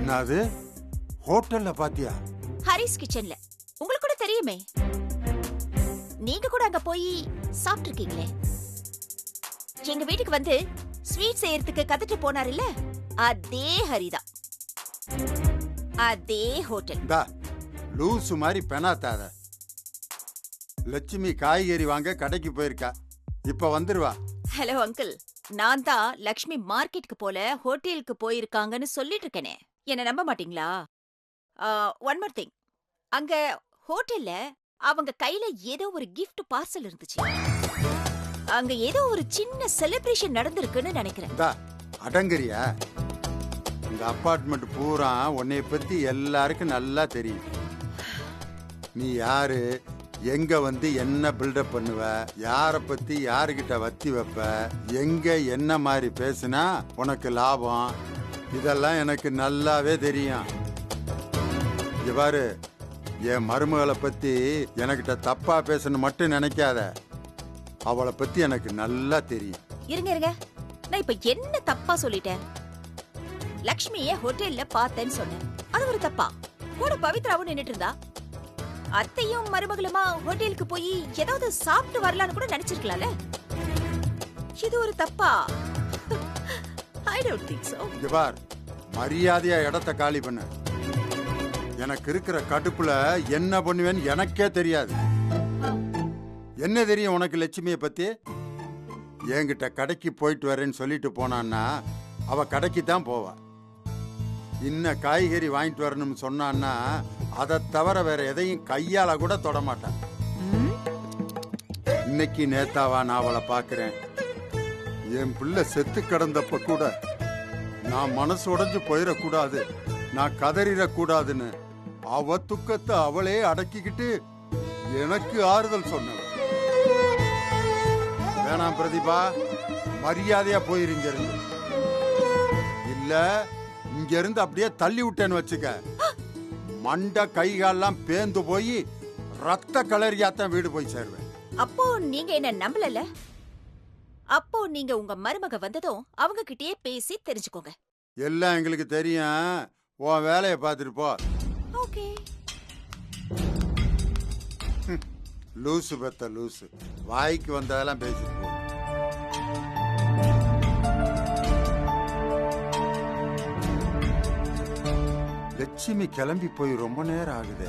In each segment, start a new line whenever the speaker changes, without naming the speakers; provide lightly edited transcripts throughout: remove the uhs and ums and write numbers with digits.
என்னது ஹோட்டல்ல பாத்தியா?
ஹரிஸ் கிச்சன்ல. உங்களுக்கு கூட தெரியுமே, நீங்க கூட அங்க போய் சாப்பிட்டிருக்கீங்களே. எங்க வீட்டுக்கு வந்து ஸ்வீட் செய்யறதுக்கு கத்துட்டு போனார் இல்ல, அதே ஹரிதான், அதே ஹோட்டல்.
லூசு மாதிரி பெனாத்தாத. லட்சுமி காய்கறி வாங்க கடைக்கு போயிருக்கா, இப்ப வந்துருவா.
ஹலோ அங்கிள், நான் தான் லக்ஷ்மி மார்க்கெட்டுக்கு போல ஹோட்டலுக்கு போயிருக்காங்கன்னு சொல்லிட்டு இருக்கேனே, என்ன நம்ப மாட்டீங்களா? ஒன் மோர் திங், அங்க ஹோட்டல்ல அவங்க கையில ஏதோ ஒரு gift பார்சல் இருந்துச்சு. அங்க ஏதோ ஒரு சின்ன செலிப்ரேஷன் நடந்திருக்குன்னு நினைக்கிறேன்.
அடங்கறியா? இந்த அபார்ட்மெண்ட் பூரா உன்னை பத்தி எல்லாருக்கும் நல்லா தெரியும். நீ யாரு, எங்க வந்து என்ன பில்டப் பண்ணுவ, யார பத்தி யாருகிட்ட வத்தி வைப்ப, எங்க என்ன மாதிரி பேசுனா உனக்கு லாபம், இதெல்லாம் எனக்கு நல்லாவே தெரியும். இவ்வாறு என் மருமகளை பத்தி எனக்கிட்ட தப்பா பேசணும் மட்டும் நினைக்காத, அவளை பத்தி எனக்கு நல்லா தெரியும்.
இருங்க இருங்க, நான் இப்ப என்ன தப்பா சொல்லிட்டேன்? லக்ஷ்மிய ஹோட்டல்ல பார்த்தேன்னு சொன்னேன், அது ஒரு தப்பா? கூட பவித்ராவும் நின்னுட்டு இருந்தா. அத்தையும் மருமகளுமா ஹோட்டலுக்கு போய் ஏதாவது சாப்பிட்டு வரலான்னு கூட நினைச்சிருக்கலாம்ல. இது ஒரு தப்பா? I don't think so.
இவார் மரியாதையா இடத்த காலி பண்ணு. எனக்கு இருக்கிற கடுப்புல என்ன பண்ணுவேன்னு எனக்கே தெரியாது. என்ன தெரியும் உனக்கு லட்சுமியை பத்தி? என்கிட்ட கடைக்கு போயிட்டு வரேன்னு சொல்லிட்டு போனான்னா அவ கடைக்கு தான் போவா. இன்ன காய்கறி வாங்கிட்டு வரணும்னு சொன்னான்னா அதை தவிர வேற எதையும் கையால கூட தொட மாட்டான். இன்னைக்கு நேத்தாவா நான் அவளை பாக்குறேன். என் பிள்ளை செத்து கிடந்தப்ப கூட நான் மனசு உடைஞ்சு போயிடக்கூடாது, நான் கதறிடக்கூடாதுன்னு அவ துக்கத்தை அவளே அடக்கிக்கிட்டு எனக்கு ஆறுதல் சொன்ன. வேணாம் பிரதிபா, மரியாதையா போயிருங்க. இல்ல இங்க இருந்து அப்படியே தள்ளி விட்டேன்னு வச்சுக்க, மண்ட கைகாலெல்லாம் பேந்து போய் ரத்த கலரியாத்தான் வீடு போய் சேருவேன்.
அப்போ நீங்க என்ன நம்பலல? அப்போ நீங்க உங்க மருமக வந்ததும் அவங்க கிட்டயே பேசி தெரிஞ்சுக்கோங்க.
எல்லாம் எங்களுக்கு தெரியும், உன் வேலையை பார்த்துட்டு போ.
ஓகே.
லூசு பெத்த லூசு, வாய்க்கு வந்ததெல்லாம் பேசிட்டு போ. லட்சுமி கிளம்பி போய் ரொம்ப நேரம் ஆகுது,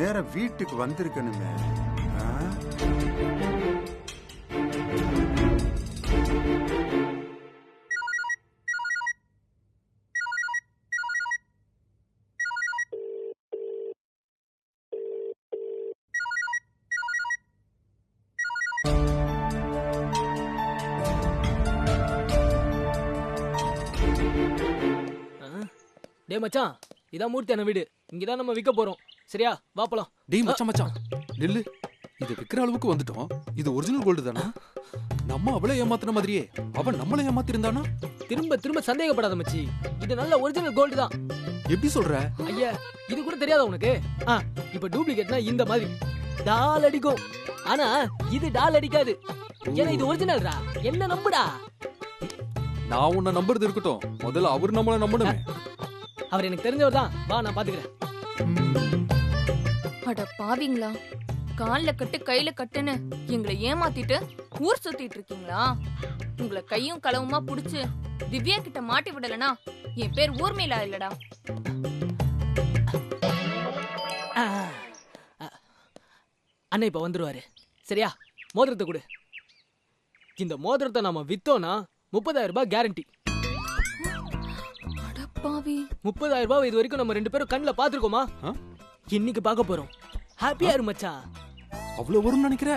நேரம் வீட்டுக்கு வந்திருக்கணுமே.
டே மச்சான், இதான் மூர்த்தியான வீடு, இங்கதான் நம்ம விற்க போறோம். சரியா, வா போலாம்.
டேய் மச்சான் மச்சான் நில்லு, இது விக்கிற அளவுக்கு வந்துட்டோம். இது ஒரிஜினல் கோல்டு தானா? நம்ம அவளை ஏமாத்தின மாதிரியே அவன் நம்மளை ஏமாத்திருந்தானா?
திரும்ப திரும்ப சந்தேகப்படாத மச்சி, இது நல்ல ஒரிஜினல் கோல்டு தான்.
எப்படி சொல்ற?
ஐயா, இது கூட தெரியாதா உனக்கு? இப்ப டூப்ளிகேட்னா இந்த மாதிரி டால் அடிக்கும், ஆனா இது டால் அடிக்காது. ஏன்னா இது ஒரிஜினல்ரா, என்ன நம்புடா.
நான் உன்னை நம்புறது இருக்கட்டும், முதல்ல அவர் நம்மளை நம்பணுமே.
அவர் எனக்கு தெரிஞ்சவர் தான், வா நான் பாத்துக்கிறேன்.
அட பாவிங்களா, கால்ல கட்டு கையில கட்டுன்னு எங்களை ஏமாத்திட்டு ஊர் சுத்திட்டு இருக்கீங்களா? உங்களை கையும் களவுமா புடிச்சு திவ்யா கிட்ட மாட்டி விடலனா என் பேர் ஊர்மிளா இல்லடா.
அண்ணா இப்ப வந்துருவாரு. சரியா, மோதிரத்தை கொடு. இந்த மோதிரத்தை நாம வித்தோம்னா 30,000 ரூபாய் கேரண்டி. 30,000 ரூபாய் இது வரைக்கும் நம்ம ரெண்டு பேரும் கண்ணுல பாத்துருக்கோமா? இன்னைக்கு பார்க்க போறோம். ஹாப்பியா இரு மச்சான்.
அவ்வளவு வரும்னு நினைக்கிற?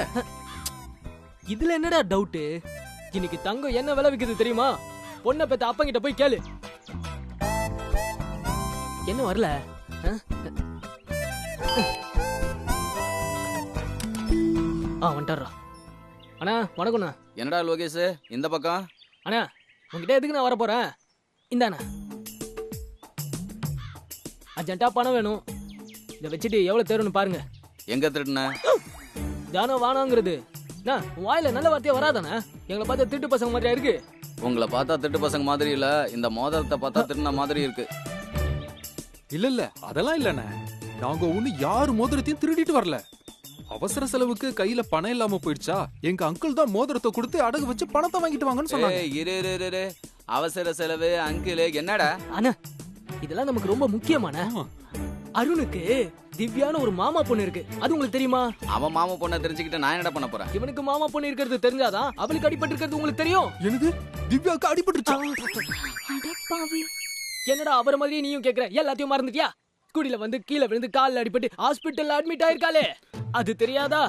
இதுல என்னடா டவுட்? இன்னைக்கு தங்கம் என்ன விலை விக்குது தெரியுமா? பொண்ணை பெத்த அப்பங்கிட்ட போய் கேளு. என்ன வரல? வந்துடுறா. அண்ணா வணக்கம்ண்ணா.
என்னடா லோகேஷ் இந்த பக்கம்?
அண்ணா உங்ககிட்ட எதுக்கு நான் வர போறேன்? இந்தாண்ணா, அர்ஜென்ட்டா பணம் வேணும். இதை வச்சுட்டு எவ்வளவு தேருன்னு பாருங்க.
எங்க திருட்டுன?
தானம் வானாங்கிறது வாயில நல்ல வார்த்தையா வராதானே? எங்களை பார்த்தா திருட்டு பசங்க மாதிரியா இருக்கு?
உங்களை பார்த்தா திருட்டு பசங்க மாதிரி இல்ல, இந்த மோதிரத்தை பார்த்தா திருடின மாதிரி இருக்கு.
இல்ல அதெல்லாம் இல்லண்ணே. நாங்க ஒண்ணு யாரு மோதிரத்தையும் திருடிட்டு வரல. அவசர செலவுக்கு கையில பணம் இல்லாம போயிடுச்சா, எங்க அங்கிள் தான் மோதிரத்தை கொடுத்து அடகு வச்சு பணத்தை வாங்கிட்டு வாங்கன்னு சொன்னாங்க.
ஏய், இரு இரு, இரு, இரு. அவசர செலவு அங்கிள் என்னடா?
அண்ணா இதெல்லாம் நமக்கு ரொம்ப முக்கியமான. அருணுக்கு திவ்யான்னு ஒரு மாமா பொண்ணு இருக்கு, அது உங்களுக்கு தெரியுமா?
அவன் மாமா பொண்ணை தெரிஞ்சுக்கிட்டு நான் என்னடா பண்ண போறேன்?
இவனுக்கு மாமா பொண்ணு இருக்கிறது தெரிஞ்சாதான் அவளுக்கு அடிபட்டு இருக்கிறது உங்களுக்கு தெரியும்.
என்னது, திவ்யாவுக்கு அடிபட்டுருச்சா?
அடப்பாவி.
என்னடா அவர மாதிரியே நீயும் கேக்குற? எல்லாத்தையும் மறந்துட்டியா? குடியில வந்து கீழே விழுந்து கால்ல அடிபட்டு ஹாஸ்பிட்டல்ல அட்மிட் ஆயிருக்காளே, அது தெரியாதா?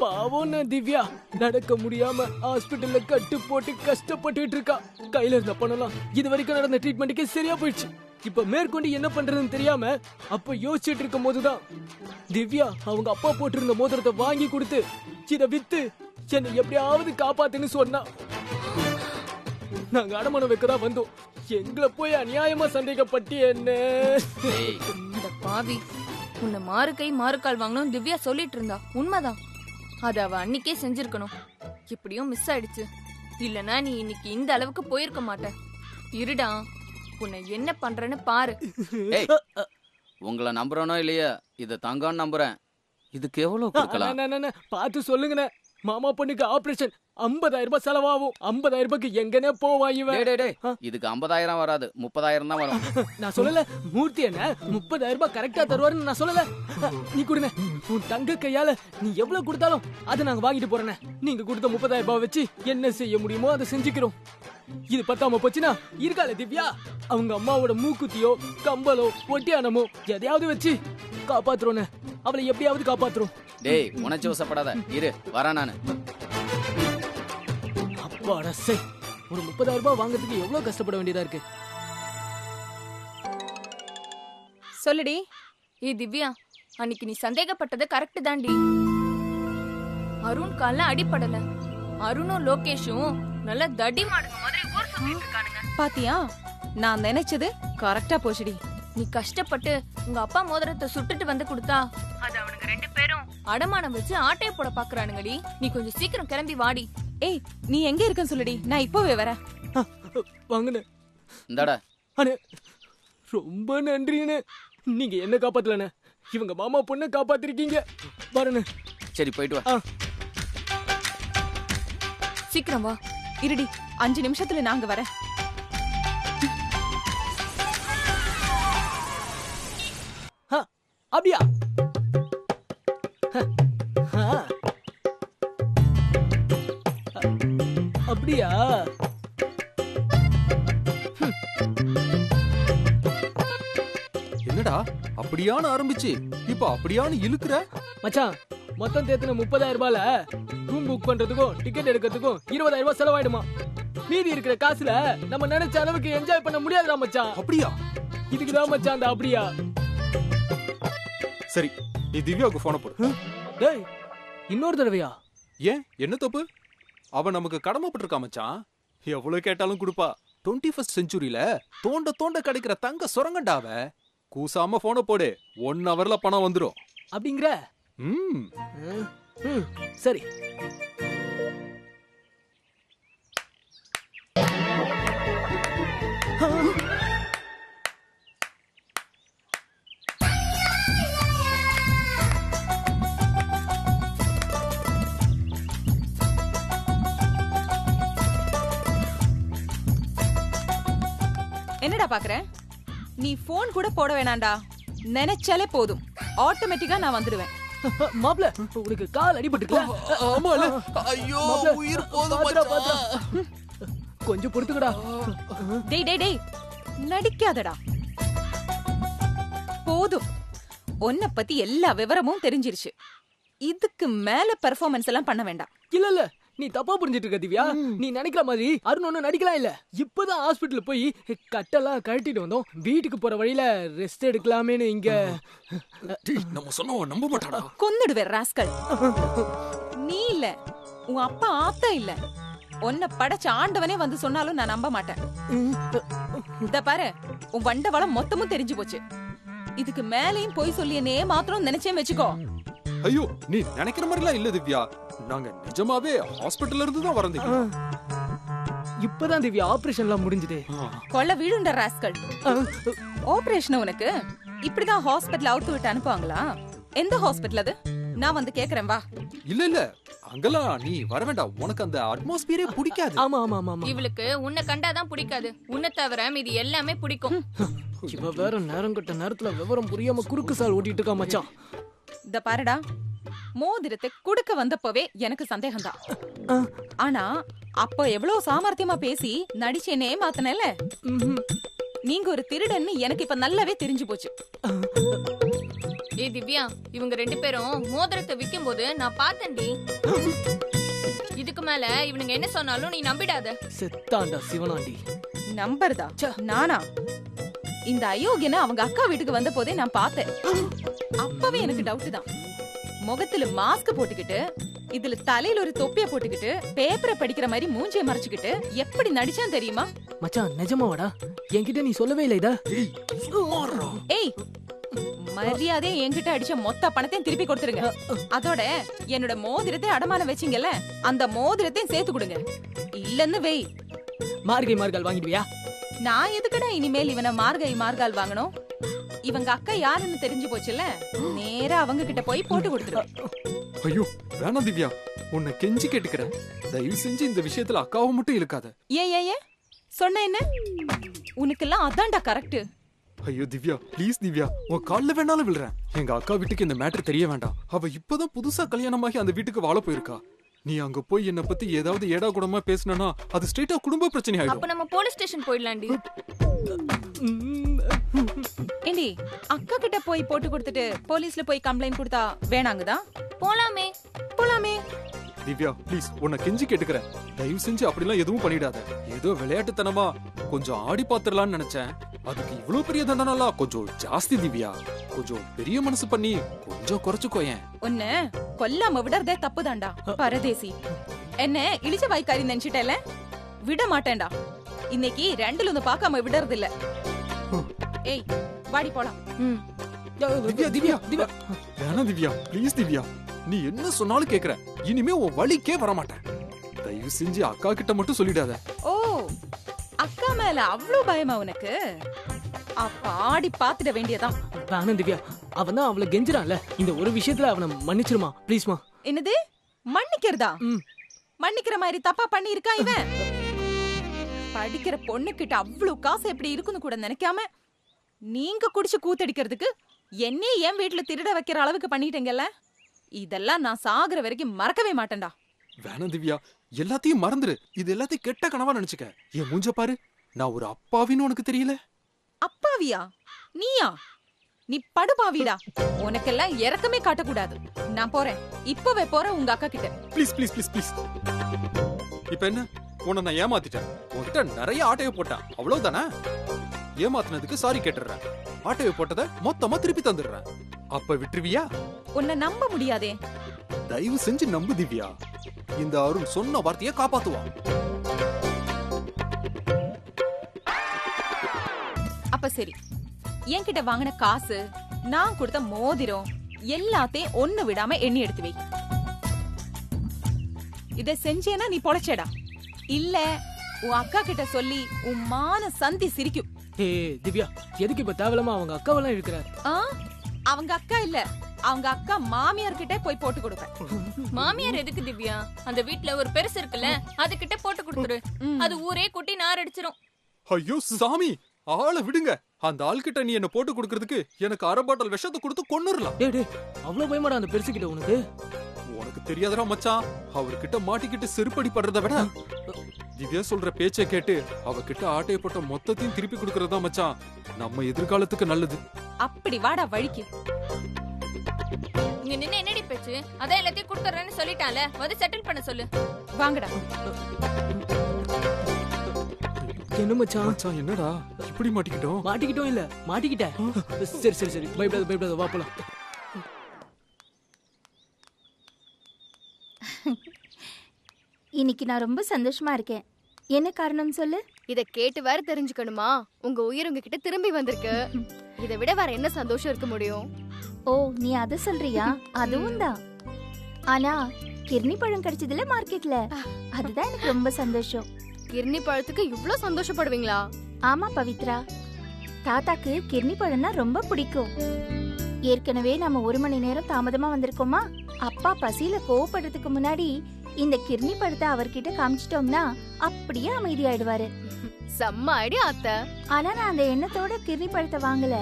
பாவம் திவ்யா நடக்க முடியாம ஹாஸ்பிட்டல்ல கட்டு போட்டு கஷ்டப்பட்டுட்டு இருக்கா. கையில இருந்த பணம்லாம் இது வரைக்கும் நடந்த ட்ரீட்மெண்ட்டுக்கே சரியா போயிடுச்சு. இப்ப மேற்கொண்டு என்ன பண்றதுன்னு தெரியாம அப்ப யோசிச்சுட்டு இருக்கும் போதுதான் திவ்யா அவங்க அப்பா போட்டிருந்த மோதிரத்தை வாங்கி கொடுத்து இத வித்து என்னை எப்படியாவது காப்பாத்துன்னு சொன்னா. நாங்க அடமானம் வைக்கதான் வந்தோம். எங்களை போய் அநியாயமா சந்தேகப்பட்டு என்ன?
ஏய்,
இந்த பாவி உன்னை மாறு கை மாறு கால் வாங்கணும் திவ்யா சொல்லிட்டு இருந்தா. உண்மைதான், அது அவ அன்னைக்கே செஞ்சிருக்கணும். இப்படியும் மிஸ் ஆயிடுச்சு. இல்லனா நீ இன்னைக்கு இந்த அளவுக்கு போயிருக்க மாட்ட. இருடா, உன்னை என்ன பண்றேன்னு பாரு.
ஏய், உங்களை நம்புறனோ இல்லையா, இத தங்கன்னு நம்புறேன். இதுக்கு எவ்வளவு கொடுக்கலாம்?
அண்ணா, அண்ணா, அண்ணா, பார்த்து சொல்லுங்கண்ணே. மாமா பொண்ணுக்கு ஆபரேஷன் 50,000 ரூபாய் செலவாகும். 50,000 ரூபாய்க்கு எங்கனே போவா இவன்?
டேய், டேய், டேய். இதுக்கு 50,000 வராது, 30,000 தான் வரும்.
நான் சொல்லல மூர்த்தி என்ன 30,000 ரூபாய் கரெக்டா தருவாருன்னு நான் சொல்லல. நீ கொடுங்க, உன் தங்க கையால நீ எவ்வளவு கொடுத்தாலும் அதை நாங்க வாங்கிட்டு போறேன். நீங்க கொடுத்த 30,000 ரூபாய் வச்சு என்ன செய்ய முடியுமோ அதை செஞ்சுக்கிறோம். இது பத்தாம போச்சுன்னா இருக்கால திவ்யா, அவங்க அம்மாவோட மூக்குத்தியோ கம்பலோ ஒட்டியானமோ எதையாவது வச்சு காப்பாத்துறோன்னு, அவளை எப்படியாவது காப்பாத்துறோம்.
டேய், உணர்ச்சி வசப்படாத, இரு வரேன் நானு.
அப்பாடா சை, ஒரு 30,000 ரூபாய் வாங்குறதுக்கு எவ்வளவு கஷ்டப்பட வேண்டியதா இருக்கு.
சொல்லுடி.
ஏய் திவ்யா, அன்னைக்கு நீ சந்தேகப்பட்டது கரெக்ட் தாண்டி. அருண் கால்ல அடிபடல. அருணும் லோகேஷும் நல்ல தடி மாடுங்க மாதிரி ஊர் சுத்திட்டு இருக்கானுங்க.
பாத்தியா, நான் நினைச்சது கரெக்டா போச்சுடி.
நீ கஷ்டப்பட்டு உங்க அப்பா மோதிரத்தை சுட்டுட்டு வந்து கொடுத்தா அது அவனுங்க 2 பேரும் அடமானம் வச்சு ஆட்டைய போட பாக்குறானுங்கடி. நீ கொஞ்சம் சீக்கிரம் கிளம்பி வாடி.
ஏய், நீ எங்க இருக்கன்னு சொல்லுடி, நான் இப்பவே வரேன்.
வாங்கண்ணே.
இந்தாடா.
அண்ணே ரொம்ப நன்றிண்ணே, நீங்க என்ன காப்பாத்தலண்ணே, இவங்க மாமா பொண்ணை காப்பாத்திருக்கீங்க. வரண்ணே.
சரி, போயிட்டு வா.
சீக்கிரம் வா.
இருடி, 5 நிமிஷத்துல நாங்க வரேன்.
அப்படியா? அப்படியா?
என்னடா அப்படியான ஆரம்பிச்சு இப்ப அப்படியான இழுக்குற?
மச்சான், மொத்தம் தேத்துன 30,000 ரூபாயில ரூம் புக் பண்றதுக்கும் டிக்கெட் எடுக்கிறதுக்கும் 20,000 ரூபாய் செலவாயிடுமா. மீதி இருக்கிற காசுல நம்ம நினைச்ச அளவுக்கு என்ஜாய் பண்ண முடியாதுடா மச்சான்.
அப்படியா?
இதுக்குதான் மச்சான் அந்த அப்படியா.
சரி, நீ திவ்யாவுக்கு போன போடு.
டேய், இன்னொரு தடவையா?
ஏன், என்ன தப்பு? அவ நமக்கு கடமைப்பட்டிருக்கா மச்சான். எவ்வளவு கேட்டாலும் கொடுப்பா. 21st செஞ்சுரியில தோண்ட தோண்ட கிடைக்கிற தங்க சுரங்கண்டாவ. கூசாம போன போடு, 1 ஹவர்ல பணம் வந்துரும்.
அப்படிங்கிற? சரி.
என்னடா பாக்குற? நீ போன் கூட போட வேணாண்டா, நினைச்சாலே போதும், ஆட்டோமேட்டிக்கா நான் வந்துடுவேன்.
மாப்ள, உனக்கு கால் அடிபட்டுருக்கா?
ஆமால. ஐயோ, உயிர் போதும் மச்சான்.
கொஞ்சம் பொறுத்துக்கடா.
டேய் டேய் டேய், நடிக்காதடா. போதும், உன்னை பத்தி எல்லா விவரமும் தெரிஞ்சிருச்சு. இதுக்கு மேல பெர்ஃபார்மன்ஸ் எல்லாம் பண்ண வேண்டாம்.
இல்ல இல்ல, நீ தப்பா புரிஞ்சிட்டு இருக்க திவ்யா. நீ நினைக்கிற மாதிரி அருண் ஒன்னும் நடிக்கலாம் இல்ல. இப்பதான் ஹாஸ்பிட்டல் போய் கட்டெல்லாம் கழட்டிட்டு வந்தோம். வீட்டுக்கு போற வழியில ரெஸ்ட் எடுக்கலாமேன்னு இங்க.
நம்ம சொன்னவ நம்ப மாட்டாடா.
கொன்னுடுவேன் ராஸ்கல். நீ இல்ல, உன் அப்பா ஆத்தா இல்ல, உன்னை படைச்ச ஆண்டவனே வந்து சொன்னாலும் நான் நம்ப மாட்டேன். இத பாரு, உன் வண்டவாளம் மொத்தமும் தெரிஞ்சு போச்சு. இதுக்கு மேலையும் போய் சொல்லியனே மாத்திரம் நினைச்சே வச்சுக்கோ.
ஐயோ, நீ நினைக்கிற மாதிரிலாம் இல்ல திவ்யா. நாங்க நிஜமாவே ஹாஸ்பிட்டல்ல இருந்து தான் வரந்தீங்க.
இப்பதான் திவ்யா ஆபரேஷன்லாம் முடிஞ்சது.
கொல்ல வீடுண்ட ராஸ்கல்.
ஆபரேஷன் உனக்கு இப்படிதான் ஹாஸ்பிடல் அவுத்து விட்டு அனுப்புவாங்களா? எந்த ஹாஸ்பிடல் அது? நான் வந்து கேக்குறேன் வா.
இல்ல இல்ல அங்கெல்லாம் நீ வர வேண்டாம், உனக்கு அந்த அட்மாஸ்பியரே பிடிக்காது.
ஆமா ஆமா ஆமா ஆமா.
இவளுக்கு உன்னை கண்டாதான் பிடிக்காது, உன்னை தவிர மீதி எல்லாமே பிடிக்கும்.
இவ வேற நேரம் கட்ட நேரத்துல விவரம் புரியாம குறுக்கு சால் ஓட்டிட்டு இருக்கா மச்சான்.
இந்த பாருடா, மோதிரத்தை குடுக்க வந்தப்பவே எனக்கு சந்தேகம்தான். ஆனா அப்ப எவ்வளவு சாமர்த்தியமா பேசி நடிச்சேனே மாத்தனல. நீங்க ஒரு திருடன்னு எனக்கு இப்ப நல்லாவே தெரிஞ்சு போச்சு.
ஏய் திவ்யா, இவங்க 2 பேரும் மோதிரத்தை விக்கும் போது நான் பார்த்தேன்டி. இதுக்கு மேல இவனுங்க என்ன சொன்னாலும் நீ நம்பிடாத.
செத்தாண்டா சிவனாண்டி.
நம்பர்தா நானா? இந்த அயோக்கியனை அவங்க அக்கா வீட்டுக்கு வந்த போதே நான் பார்த்தேன். அப்பவே எனக்கு டவுட் தான். முகத்துல மாஸ்க் போட்டுக்கிட்டு, இதுல தலையில ஒரு தொப்பிய போட்டுக்கிட்டு, பேப்பரை படிக்கிற மாதிரி மூஞ்சிய மறைச்சுக்கிட்டு எப்படி நடிச்சான் தெரியுமா?
மச்சான் நிஜமாவாடா? என்கிட்ட நீ சொல்லவே இல்லை இதா?
ஏய், மரியாதை என்கிட்ட அடிச்ச மொத்த பணத்தையும் திருப்பி கொடுத்துருங்க. அதோட என்னோட மோதிரத்தை அடமானம் வச்சீங்கல்ல, அந்த மோதிரத்தையும் சேர்த்து கொடுங்க. இல்லன்னு வெய்.
மார்கை மார்கால் வாங்கிடுவியா?
நான் எதுக்கடா இனிமேல் இவனை மார்கை மார்கால் வாங்கணும்? இவங்க அக்கா யாருன்னு தெரிஞ்சு போச்சுல, நேரா அவங்க கிட்ட போய் போட்டு கொடுத்துருவேன்.
ஐயோ வேணாம் திவ்யா, உன்னை கெஞ்சி கேட்டுக்கிறேன், தயவு செஞ்சு இந்த விஷயத்துல அக்காவை மட்டும் இழுக்காத.
ஏன் சொன்ன என்ன? உனக்கெல்லாம் அதான்டா கரெக்ட்.
ஐயோ திவ்யா ப்ளீஸ் திவ்யா, உன் கால்ல வேணாலும் விழுறேன். எங்க அக்கா வீட்டுக்கு இந்த மேட்டர் தெரிய வேண்டாம். அவ இப்பதான் புதுசா கல்யாணமாகி அந்த வீட்டுக்கு வாழ போயிருக்கா. நீ அங்க போய் என்ன பத்தி ஏதாவது ஏடா கூடமா பேசினா அது ஸ்ட்ரெயிட்டா குடும்ப பிரச்சனை ஆயிடும்.
அப்ப நம்ம போலீஸ் ஸ்டேஷன் போயிடலாம்டி.
ஏண்டி, அக்கா கிட்ட போய் போட்டு கொடுத்துட்டு போலீஸ்ல போய் கம்ப்ளைண்ட் கொடுத்தா வேணாங்கதா?
போலாமே
போலாமே.
திவ்யா ப்ளீஸ், உன்னை கெஞ்சி கேட்டுக்கிறேன், தயவு செஞ்சு அப்படிலாம் எதுவும் பண்ணிடாத. ஏதோ விளையாட்டுத்தனமா கொஞ்சம் ஆடி பாத்துடலாம்னு நினைச்சேன். அதுக்கு இவ்வளவு பெரிய தண்டனலாம் கொஞ்சம் ஜாஸ்தி திவ்யா. கொஞ்சம் பெரிய மனசு பண்ணி கொஞ்சம் குறைச்சுக்கோயேன்.
உன்ன கொல்லாம விடறதே தப்புதான்டா பரதேசி. என்ன இழிச்ச வாய்க்காரி நினைச்சிட்டல? விட மாட்டேன்டா. இன்னைக்கு 2ல ஒன்னு பார்க்காம விடறது இல்ல. ஏய் வாடி போலாம்.
திவ்யா திவ்யா திவ்யா வேணாம் திவ்யா ப்ளீஸ் திவ்யா, நீ என்ன சொன்னாலும் கேக்குற. இனிமே உன் வழிக்கே வர மாட்டேன். தயவு செஞ்சு அக்கா கிட்ட மட்டும் சொல்லிடாத.
ஓ, அக்கா மேல அவ்வளவு பயமா உனக்கு? அப்ப ஆடி பாத்துட வேண்டியதான்.
வேணாம் திவ்யா, அவன் தான் அவளை கெஞ்சுறான்ல, இந்த ஒரு விஷயத்துல அவனை மன்னிச்சிருமா ப்ளீஸ்மா.
என்னது மன்னிக்கிறதா? மன்னிக்கிற மாதிரி தப்பா பண்ணி இருக்கா இவன்? படிக்கிற பொண்ணு கிட்ட அவ்வளவு காசு எப்படி இருக்குன்னு கூட நினைக்காம நீங்க குடிச்சு கூத்தடிக்கிறதுக்கு என்னே என் வீட்டுல திருட வைக்கிற அளவுக்கு பண்ணிட்டீங்கல்ல. இதெல்லாம் நான் சாகுற வரைக்கும் மறக்கவே மாட்டேன்டா.
வேணாம் திவ்யா, எல்லாத்தையும் மறந்துரு. இது எல்லாத்தையும் கெட்ட கனவா நினைச்சுக்க. என் மூஞ்ச பாரு, நான் ஒரு அப்பாவின்னு உனக்கு தெரியல.
அப்பாவியா? நீயா? நீ படுபாவிடா. உனக்கெல்லாம் இறக்கமே காட்டக்கூடாது. நான் போறேன், இப்பவே போறேன் உங்க அக்கா கிட்ட.
Please please please please. இப்ப என்ன, உன்னை நான் ஏமாத்திட்டேன். உன்கிட்ட நிறைய ஆட்டையை போட்டேன், அவ்வளவுதானே? ஏமாத்தினதுக்கு சாரி கேட்டுறேன். ஆட்டையை போட்டதை மொத்தமா திருப்பி தந்துடுறேன். அப்ப விட்டுருவியா?
உன்னை நம்ப முடியாதே.
தயவு செஞ்சு நம்பு திவ்யா, இந்த அருண் சொன்ன வார்த்தையை காப்பாத்துவான்.
அப்ப சரி, என்கிட்ட வாங்கின காசு, நான் கொடுத்த மோதிரம் எல்லாத்தையும் ஒண்ணு விடாம எண்ணி எடுத்து வை. இத செஞ்சேனா நீ பொழைச்சடா. இல்ல உன் அக்கா கிட்ட சொல்லி உன் மான சந்தி சிரிக்கும்.
ஏய் திவ்யா, எதுக்கு இப்ப தேவலமா அவங்க அக்காவெல்லாம் இருக்கிற?
அவங்க அக்கா இல்ல, அவங்க அக்கா மாமியார் கிட்ட போய் போட்டு கொடுப்பேன்.
மாமியார் எதுக்கு திவ்யா? அந்த வீட்ல ஒரு பெருசு இருக்குல்ல, அதுகிட்ட போட்டு கொடுத்துரு. அது ஊரே குட்டி நார் அடிச்சிரும்.
ஐயோ சாமி, ஆளை விடுங்க. அந்த ஆள்கிட்ட நீ என்ன போட்டு கொடுக்கறதுக்கு எனக்கு 1/2 பாட்டில் விஷத்தை கொடுத்து கொன்னுறலாம்.
டேய் அவ்வளவு பயமாடா அந்த பெருசு கிட்ட உனக்கு?
உனக்கு தெரியாதடா மச்சான், அவர்கிட்ட மாட்டிக்கிட்டு செருப்படி படுறத விட திவ்யா சொல்ற பேச்சை கேட்டு அவகிட்ட ஆட்டையை போட்ட மொத்தத்தையும் திருப்பி கொடுக்கறதா மச்சான் நம்ம எதிர்காலத்துக்கு நல்லது.
அப்படி வாடா வழிக்கு.
இங்க நின்னு என்னடி பேச்சு? அதான் எல்லாத்தையும் கொடுத்துறேன்னு சொல்லிட்டால, வந்து செட்டில் பண்ண சொல்லு.
வாங்கடா.
என்ன மச்சான்?
மச்சான் என்னடா இப்படி மாட்டிக்கிட்டோம்?
மாட்டிக்கிட்டோம் இல்ல, மாட்டிக்கிட்டேன். சரி சரி சரி, பயப்படாத பயப்படாத, வா போலாம்.
இன்னைக்கு நான் ரொம்ப சந்தோஷமா இருக்கேன். என்ன காரணம் சொல்லு?
இத கேட்டு வேற தெரிஞ்சுக்கணுமா? உங்க உயிர் உங்ககிட்ட திரும்பி வந்திருக்கு. இதை விட வேற என்ன சந்தோஷம் இருக்க முடியும்?
ஓ, நீ அத சொல்றியா? அதுவும் தான். ஆனா கிர்னி பழம் கிடைச்சதுல மார்க்கெட்ல, அதுதான் எனக்கு ரொம்ப சந்தோஷம்.
கிர்னி பழத்துக்கு இவ்ளோ சந்தோஷப்படுவீங்களா?
ஆமா பவித்ரா, தாத்தாக்கு கிர்னி பழம்னா ரொம்ப பிடிக்கும். ஏற்கனவே நம்ம 1 மணி நேரம் தாமதமா வந்திருக்கோமா, அப்பா பசியில கோவப்படுறதுக்கு முன்னாடி இந்த கிர்னி பழத்தை அவர்கிட்ட காமிச்சிட்டோம்னா அப்படியே அமைதியாயிடுவாரு.
செம்ம ஐடியா அத்தை.
ஆனா நான் அந்த எண்ணத்தோட கிர்னி பழத்தை வாங்கல.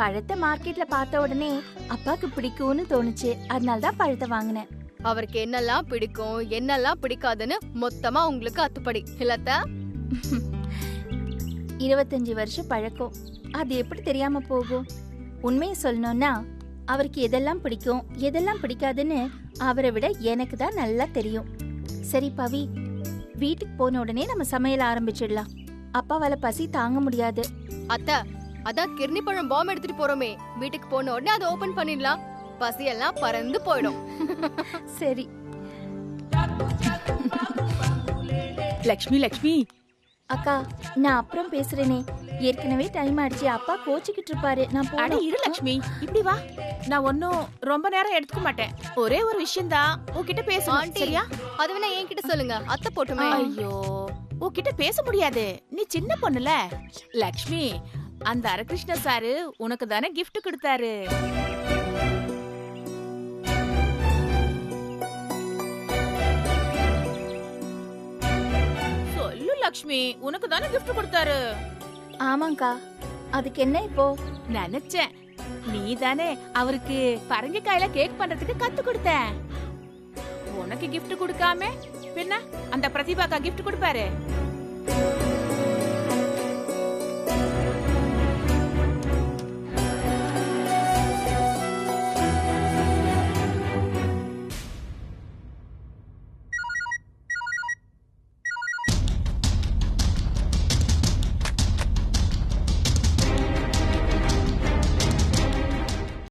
பழத்தை மார்க்கெட்ல பார்த்த உடனே அப்பாக்கு பிடிக்கும்னு தோணுச்சு, அதனாலதான் பழத்தை வாங்கினேன்.
அவருக்கு என்னெல்லாம் பிடிக்கும் என்னெல்லாம் பிடிக்காதுன்னு மொத்தமா உங்களுக்கு அத்துப்படி இல்லத்த.
25 வருஷம் பழக்கம், அது எப்படி தெரியாம போகும்? உண்மையை சொல்லணும்னா அவருக்கு எதெல்லாம் பிடிக்கும் எதெல்லாம் பிடிக்காதுன்னு அவரை விட எனக்கு தான் நல்லா தெரியும். சரி பவி, வீட்டுக்கு போன உடனே நம்ம சமையல் ஆரம்பிச்சிடலாம். அப்பாவால பசி தாங்க முடியாது.
அத்தை, அதான் கிர்னி பழம் பாம் எடுத்துட்டு போறோமே, வீட்டுக்கு போன உடனே அதை ஓபன் பண்ணிடலாம். பசி எல்லாம் பறந்து போயிடும்.
சரி
லக்ஷ்மி லக்ஷ்மி
அக்கா, நான் அப்புறம் பேசுறேனே, ஏற்கனவே டைம் ஆயிடுச்சு. அப்பா கோச்சிக்கிட்டு இருப்பாரு. நான்
அட
போறேன்.
இரு லக்ஷ்மி, இப்படி வா. நான் ஒன்னும் ரொம்ப நேரம் எடுத்துக்க மாட்டேன். ஒரே ஒரு விஷயம் தான் உன்கிட்ட பேசணும்.
ஆண்டி,
சரியா?
அது வேணா என்கிட்ட சொல்லுங்க, அத்தை போட்டுமே.
ஐயோ, உன்கிட்ட பேச முடியாது, நீ சின்ன பொண்ணுல. லக்ஷ்மி, அந்த அரகிருஷ்ண சாரு உனக்கு தானே கிஃப்ட் கொடுத்தாரு. சொல்லு லக்ஷ்மி, உனக்கு தானே கிஃப்ட் கொடுத்தாரு.
ஆமாங்கா, அதுக்கு என்ன இப்போ?
நினைச்சேன் நீ தானே அவருக்கு பரங்கிக்காயில கேக் பண்றதுக்கு கத்து கொடுத்த. உனக்கு கிஃப்ட் கொடுக்காம பின்ன அந்த பிரதிபாக்கா கிஃப்ட் கொடுப்பாரு.